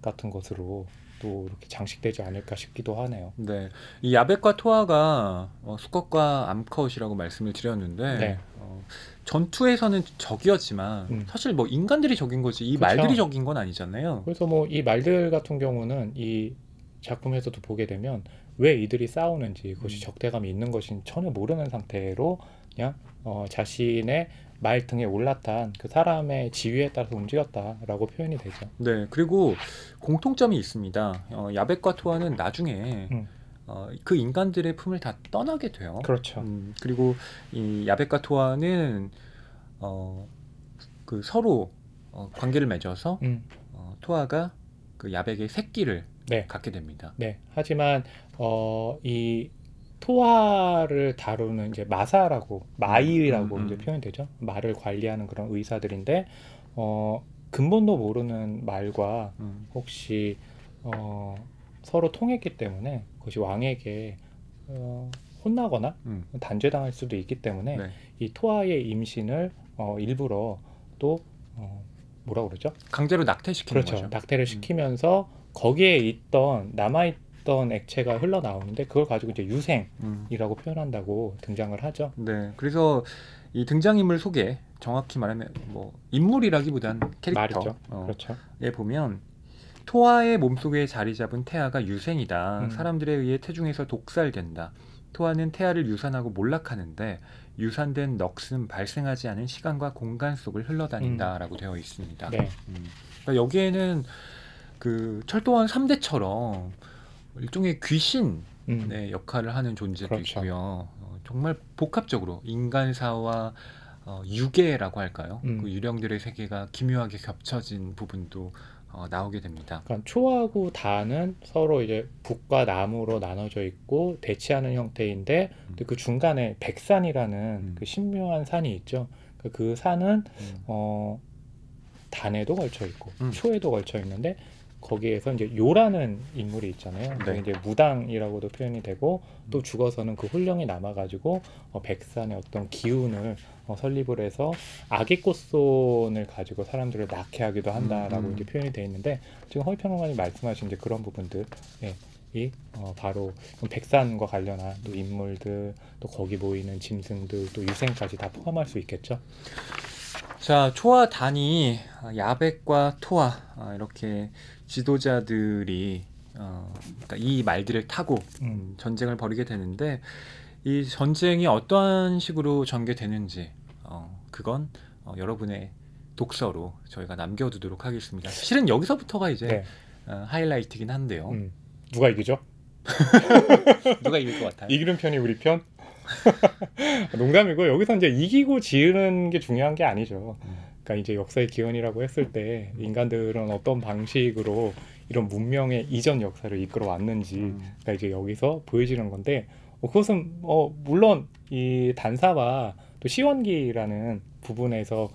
같은 것으로 또 이렇게 장식되지 않을까 싶기도 하네요. 네, 이 야백과 토화가 수컷과 암컷이라고 말씀을 드렸는데 네. 전투에서는 적이었지만 사실 뭐 인간들이 적인 거지 이 그쵸. 말들이 적인 건 아니잖아요. 그래서 뭐 이 말들 같은 경우는 이 작품에서도 보게 되면 왜 이들이 싸우는지, 그것이 적대감이 있는 것인지 전혀 모르는 상태로 그냥 자신의 말 등에 올라탄 그 사람의 지위에 따라서 움직였다라고 표현이 되죠. 네, 그리고 공통점이 있습니다. 야백과 토아는 나중에 그 인간들의 품을 다 떠나게 돼요. 그렇죠. 그리고 이 야백과 토아는 그 서로 관계를 맺어서 토아가 그 야백의 새끼를 네. 갖게 됩니다. 네. 하지만 이 토화를 다루는 이제 마사라고, 마이라고 이제 표현되죠. 말을 관리하는 그런 의사들인데 근본도 모르는 말과 혹시 서로 통했기 때문에 그것이 왕에게 혼나거나 단죄당할 수도 있기 때문에 네. 이 토화의 임신을 일부러 또 뭐라 그러죠? 강제로 낙태시키는 그렇죠. 거죠. 낙태를 시키면서 거기에 있던 남아있던 액체가 흘러나오는데 그걸 가지고 이제 유생이라고 표현한다고 등장을 하죠. 네, 그래서 이 등장인물 소개, 정확히 말하면 뭐 인물이라기보단 캐릭터 말이죠. 그렇죠. 에 보면 토아의 몸속에 자리 잡은 태아가 유생이다. 사람들에 의해 태중에서 독살된다. 토아는 태아를 유산하고 몰락하는데 유산된 넋은 발생하지 않은 시간과 공간 속을 흘러다닌다라고 되어 있습니다. 네. 그러니까 여기에는 그 철도원 3대처럼 일종의 귀신의 역할을 하는 존재도 그렇죠. 있고요. 정말 복합적으로 인간사와 유괴라고 할까요? 그 유령들의 세계가 기묘하게 겹쳐진 부분도 나오게 됩니다. 그러니까 초하고 다는 서로 이제 북과 남으로 나눠져 있고 대치하는 형태인데 그 중간에 백산이라는 그 신묘한 산이 있죠. 그 산은 단에도 걸쳐 있고 초에도 걸쳐 있는데 거기에서 이제 요라는 인물이 있잖아요. 네. 이제 무당이라고도 표현이 되고 또 죽어서는 그 훈령이 남아가지고 백산의 어떤 기운을 설립을 해서 아기꽃손을 가지고 사람들을 낙해하기도 한다라고 이제 표현이 되어 있는데 지금 허위평론가님 말씀하신 이제 그런 부분들, 이 바로 백산과 관련한 또 인물들, 또 거기 모이는 짐승들, 또 유생까지 다 포함할 수 있겠죠. 자, 초와 단이 야백과 토아 이렇게 지도자들이 그러니까 이 말들을 타고 전쟁을 벌이게 되는데 이 전쟁이 어떠한 식으로 전개되는지 그건 여러분의 독서로 저희가 남겨두도록 하겠습니다. 실은 여기서부터가 이제 하이라이트긴 한데요. 누가 이기죠? 누가 이길 것 같아요? 이기는 편이 우리 편? 농담이고 여기서 이제 이기고 지는 게 중요한 게 아니죠. 그러니까 이제 역사의 기원이라고 했을 때 인간들은 어떤 방식으로 이런 문명의 이전 역사를 이끌어 왔는지가 이제 여기서 보여지는 건데 그것은 물론 이 단사와 또 시원기라는 부분에서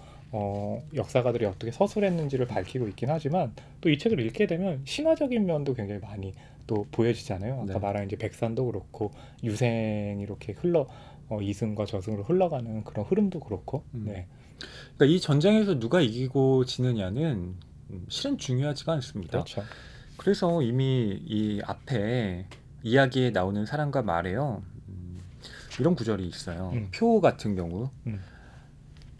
역사가들이 어떻게 서술했는지를 밝히고 있긴 하지만 또 이 책을 읽게 되면 신화적인 면도 굉장히 많이 또 보여지잖아요. 아까 말한 이제 백산도 그렇고 유생이 이렇게 이승과 저승으로 흘러가는 그런 흐름도 그렇고. 네. 그러니까 이 전쟁에서 누가 이기고 지느냐는 실은 중요하지가 않습니다. 그렇죠. 그래서 이미 이 앞에 이야기에 나오는 사람과 말에요. 이런 구절이 있어요. 표 같은 경우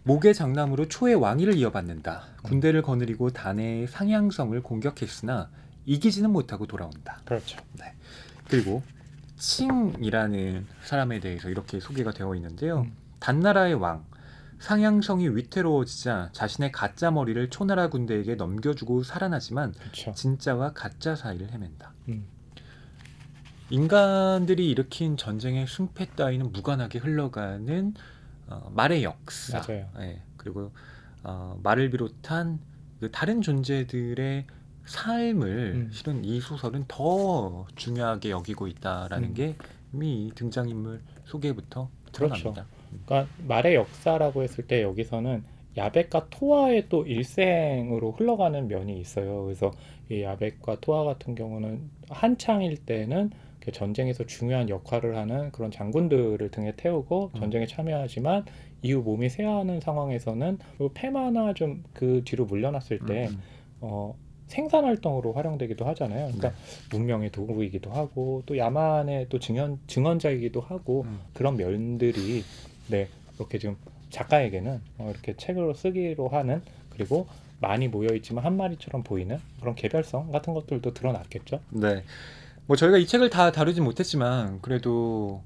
목의 장남으로 초의 왕위를 이어받는다. 군대를 거느리고 단의 상향성을 공격했으나 이기지는 못하고 돌아온다. 그렇죠. 네. 그리고 칭이라는 사람에 대해서 이렇게 소개가 되어 있는데요. 단나라의 왕 상향성이 위태로워지자 자신의 가짜 머리를 초나라 군대에게 넘겨주고 살아나지만 그렇죠. 진짜와 가짜 사이를 헤맨다. 음. 인간들이 일으킨 전쟁의 승패 따위는 무관하게 흘러가는 말의 역사. 맞아요. 예, 그리고 말을 비롯한 그 다른 존재들의 삶을 실은 이 소설은 더 중요하게 여기고 있다라는 게 이미 등장인물 소개부터 그렇죠. 드러납니다. 그러니까 말의 역사라고 했을 때 여기서는 야벳과 토아의 또 일생으로 흘러가는 면이 있어요. 그래서 이 야벳과 토아 같은 경우는 한창일 때는 그 전쟁에서 중요한 역할을 하는 그런 장군들을 등에 태우고 전쟁에 참여하지만 이후 몸이 쇠하는 상황에서는 패마나 좀 그 뒤로 물러났을 때 생산 활동으로 활용되기도 하잖아요. 그러니까 문명의 도구이기도 하고 또 야만의 또 증언자이기도 하고 그런 면들이 네 이렇게 지금 작가에게는 이렇게 책으로 쓰기로 하는 그리고 많이 모여 있지만 한 마리처럼 보이는 그런 개별성 같은 것들도 드러났겠죠. 네. 뭐 저희가 이 책을 다 다루지 못했지만 그래도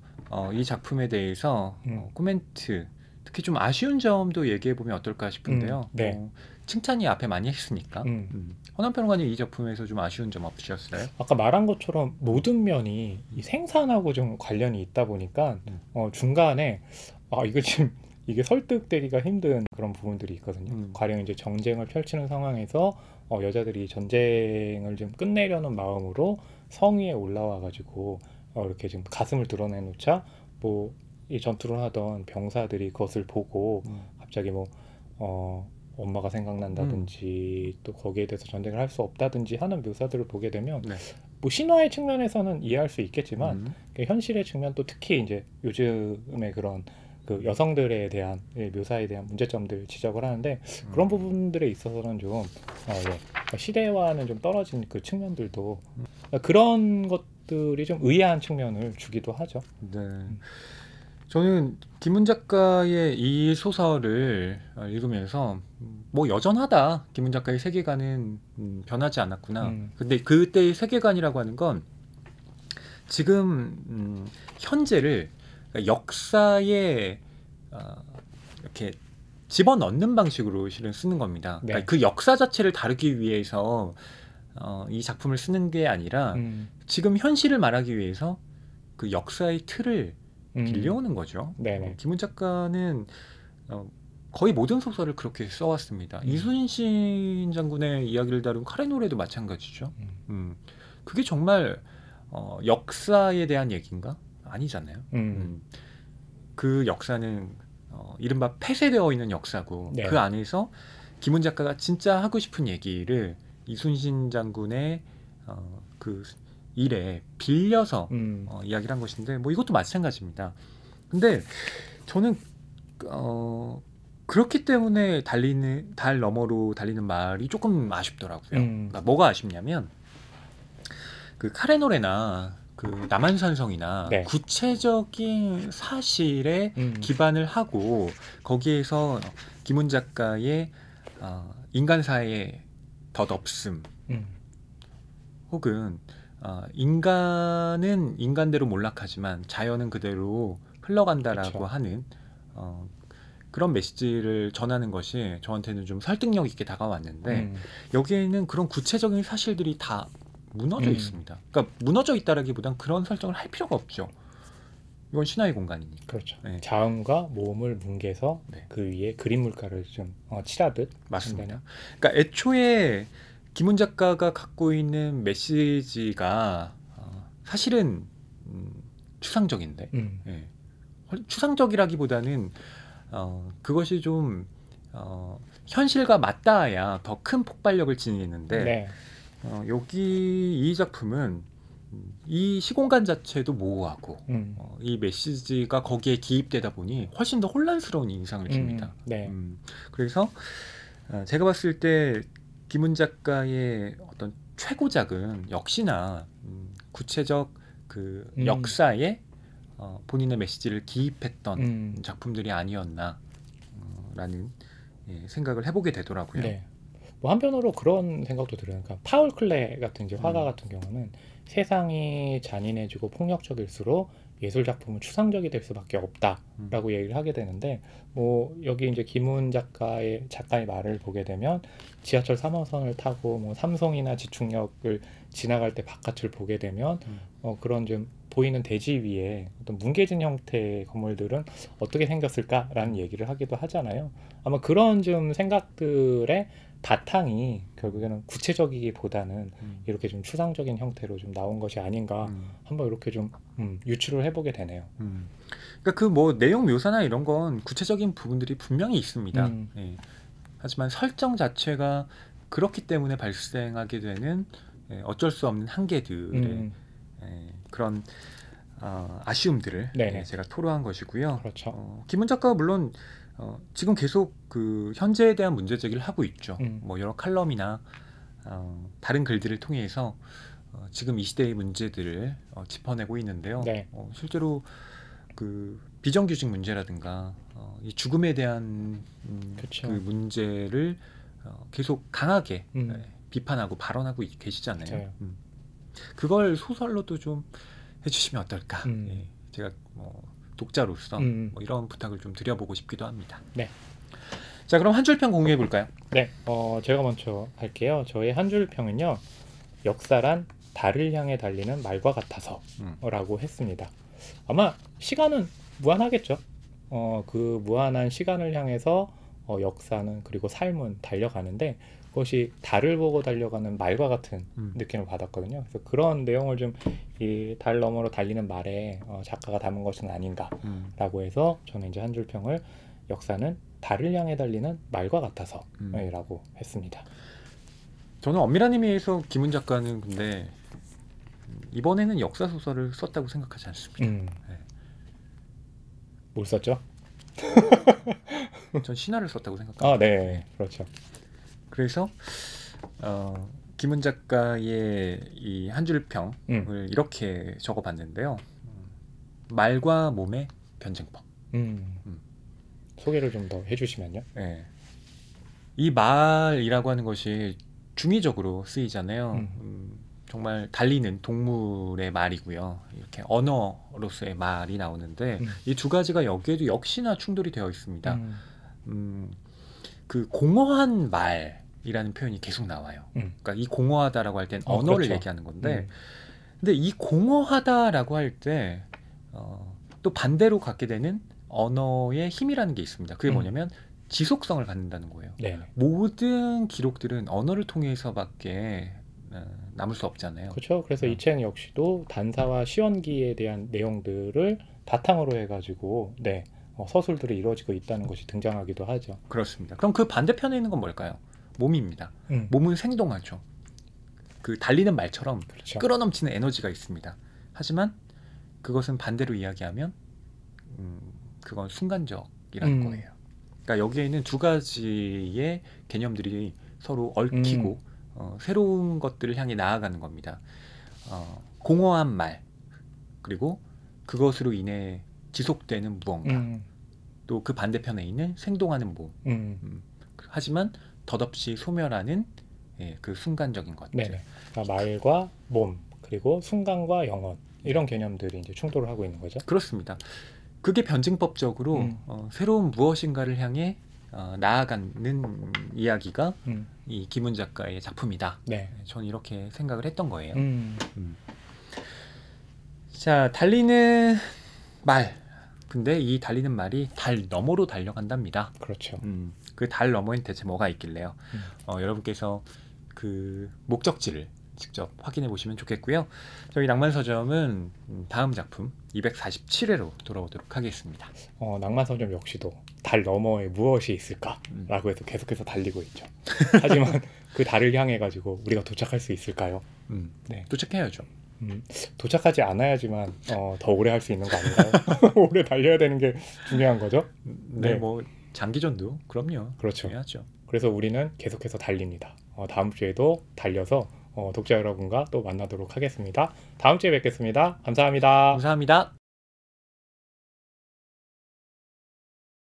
이 작품에 대해서 코멘트 특히 좀 아쉬운 점도 얘기해 보면 어떨까 싶은데요. 네. 칭찬이 앞에 많이 했으니까. 허남 평론가님 이 작품에서 좀 아쉬운 점 없으셨어요? 아까 말한 것처럼 모든 면이 이 생산하고 좀 관련이 있다 보니까 중간에 이거 지금 이게 설득되기가 힘든 그런 부분들이 있거든요. 가령 이제 전쟁을 펼치는 상황에서 여자들이 전쟁을 좀 끝내려는 마음으로 성 위에 올라와 가지고 이렇게 지금 가슴을 드러내놓자 뭐 이 전투를 하던 병사들이 그것을 보고 갑자기 뭐 엄마가 생각난다든지 또 거기에 대해서 전쟁을 할 수 없다든지 하는 묘사들을 보게 되면 뭐 신화의 측면에서는 이해할 수 있겠지만 현실의 측면 또 특히 이제 요즘의 그런 그 여성들에 대한 묘사에 대한 문제점들 지적을 하는데 그런 부분들에 있어서는 좀 시대와는 좀 떨어진 그 측면들도 그런 것들이 좀 의아한 측면을 주기도 하죠. 네. 저는 김훈 작가의 이 소설을 읽으면서 뭐 여전하다. 김훈 작가의 세계관은 변하지 않았구나. 근데 그때의 세계관이라고 하는 건 지금 현재를 역사에 이렇게 집어넣는 방식으로 실은 쓰는 겁니다. 네. 그러니까 그 역사 자체를 다루기 위해서 이 작품을 쓰는 게 아니라 지금 현실을 말하기 위해서 그 역사의 틀을 빌려오는 거죠. 김훈 작가는 거의 모든 소설을 그렇게 써왔습니다. 이순신 장군의 이야기를 다룬 칼의 노래도 마찬가지죠. 그게 정말 역사에 대한 얘기인가? 아니잖아요. 그 역사는 이른바 폐쇄되어 있는 역사고 그 안에서 김훈 작가가 진짜 하고 싶은 얘기를 이순신 장군의 그 일에 빌려서 이야기를 한 것인데 뭐 이것도 마찬가지입니다. 근데 저는 그렇기 때문에 달 너머로 달리는 말이 조금 아쉽더라고요. 그러니까 뭐가 아쉽냐면 그 칼의 노래나 그 남한산성이나 구체적인 사실에 기반을 하고 거기에서 김훈 작가의 인간사의 덧없음 혹은 인간은 인간대로 몰락하지만 자연은 그대로 흘러간다라고 하는 그런 메시지를 전하는 것이 저한테는 좀 설득력 있게 다가왔는데 여기에는 그런 구체적인 사실들이 다 무너져 있습니다. 그러니까 무너져 있다라기보단 그런 설정을 할 필요가 없죠. 이건 신화의 공간이니까. 그렇죠. 자음과 모음을 뭉개서 그 위에 그림 물가를 좀 칠하듯. 맞습니다. 그러니까 애초에 김훈 작가가 갖고 있는 메시지가 사실은 추상적인데 추상적이라기보다는 그것이 좀 현실과 맞닿아야 더 큰 폭발력을 지니는데 여기 이 작품은 이 시공간 자체도 모호하고 이 메시지가 거기에 기입되다 보니 훨씬 더 혼란스러운 인상을 줍니다. 그래서 제가 봤을 때 김훈 작가의 어떤 최고작은 역시나 구체적 그 역사에 본인의 메시지를 기입했던 작품들이 아니었나 라는 생각을 해보게 되더라고요. 네. 뭐 한편으로 그런 생각도 들어요. 그러니까 파울 클레 같은 이제 화가 같은 경우는 세상이 잔인해지고 폭력적일수록 예술 작품은 추상적이 될 수밖에 없다라고 얘기를 하게 되는데, 뭐 여기 이제 김훈 작가의 말을 보게 되면 지하철 3호선을 타고 뭐 삼성이나 지축역을 지나갈 때 바깥을 보게 되면 그런 좀 보이는 대지 위에 어떤 뭉개진 형태의 건물들은 어떻게 생겼을까라는 얘기를 하기도 하잖아요. 아마 그런 좀 생각들의 바탕이 결국에는 구체적이기보다는 이렇게 좀 추상적인 형태로 좀 나온 것이 아닌가 한번 이렇게 좀 유추를 해보게 되네요. 그러니까 그 뭐 내용 묘사나 이런 건 구체적인 부분들이 분명히 있습니다. 예. 하지만 설정 자체가 그렇기 때문에 발생하게 되는 어쩔 수 없는 한계들의 그런 아쉬움들을 제가 토로한 것이고요. 그렇죠. 김훈 작가가 물론 지금 계속 그 현재에 대한 문제 제기를 하고 있죠. 뭐 여러 칼럼이나 다른 글들을 통해서 지금 이 시대의 문제들을 짚어내고 있는데요. 네. 실제로 그 비정규직 문제라든가 이 죽음에 대한 그쵸. 그 문제를 계속 강하게 비판하고 발언하고 계시잖아요. 그걸 소설로도 좀 해주시면 어떨까. 제가 뭐 독자로서 뭐 이런 부탁을 좀 드려보고 싶기도 합니다. 네. 자, 그럼 한 줄평 공유해 볼까요? 네, 제가 먼저 할게요. 저의 한 줄평은요, 역사란 달을 향해 달리는 말과 같아서라고 했습니다. 아마 시간은 무한하겠죠. 그 무한한 시간을 향해서 역사는, 그리고 삶은 달려가는데, 그것이 달을 보고 달려가는 말과 같은 느낌을 받았거든요. 그래서 그런 내용을 좀 이 달 너머로 달리는 말에 작가가 담은 것은 아닌가라고 해서 저는 이제 한 줄 평을 역사는 달을 향해 달리는 말과 같아서라고 했습니다. 저는 엄밀한 의미에서 김훈 작가는 근데 이번에는 역사 소설을 썼다고 생각하지 않습니다. 네. 뭘 썼죠? 전 신화를 썼다고 생각합니다. 네, 그렇죠. 그래서 김훈 작가의 이 한 줄 평을 이렇게 적어봤는데요. 말과 몸의 변증법. 소개를 좀 더 해주시면요. 네. 이 말이라고 하는 것이 중의적으로 쓰이잖아요. 정말 달리는 동물의 말이고요. 이렇게 언어로서의 말이 나오는데 이 두 가지가 여기에도 역시나 충돌이 되어 있습니다. 그 공허한 말이라는 표현이 계속 나와요. 그러니까 이 공허하다라고 할 땐 언어를 그렇죠. 얘기하는 건데, 근데 이 공허하다라고 할 때 또 반대로 갖게 되는 언어의 힘이라는 게 있습니다. 그게 뭐냐면 지속성을 갖는다는 거예요. 네. 모든 기록들은 언어를 통해서밖에 남을 수 없잖아요. 그렇죠. 그래서 이 책 역시도 단사와 시원기에 대한 내용들을 바탕으로 해가지고 서술들이 이루어지고 있다는 것이 등장하기도 하죠. 그렇습니다. 그럼 그 반대편에 있는 건 뭘까요? 몸입니다. 몸은 생동하죠. 그 달리는 말처럼 그렇죠. 끌어넘치는 에너지가 있습니다. 하지만 그것은 반대로 이야기하면 그건 순간적이라는 거예요. 그러니까 여기에는 두 가지의 개념들이 서로 얽히고 새로운 것들을 향해 나아가는 겁니다. 공허한 말, 그리고 그것으로 인해 지속되는 무언가, 또 그 반대편에 있는 생동하는 몸. 하지만 덧없이 소멸하는 그 순간적인 것들. 네. 그러니까 말과 몸, 그리고 순간과 영원, 이런 개념들이 이제 충돌을 하고 있는 거죠. 그렇습니다. 그게 변증법적으로 새로운 무엇인가를 향해 나아가는 이야기가 이 김훈 작가의 작품이다. 네. 저는 이렇게 생각을 했던 거예요. 자, 달리는 말. 근데 이 달리는 말이 달 너머로 달려간답니다. 그렇죠. 그 달 너머엔 대체 뭐가 있길래요? 여러분께서 그 목적지를 직접 확인해 보시면 좋겠고요. 저희 낭만서점은 다음 작품 247회로 돌아오도록 하겠습니다. 낭만서점 역시도 달 너머에 무엇이 있을까라고 해서 계속해서 달리고 있죠. 하지만 그 달을 향해 가지고 우리가 도착할 수 있을까요? 네. 도착해야죠. 도착하지 않아야지만 더 오래 할 수 있는 거 아닌가요? 오래 달려야 되는 게 중요한 거죠. 네, 뭐 장기전도 그럼요. 그렇죠. 중요하죠. 그래서 우리는 계속해서 달립니다. 다음 주에도 달려서 독자 여러분과 또 만나도록 하겠습니다. 다음 주에 뵙겠습니다. 감사합니다. 감사합니다.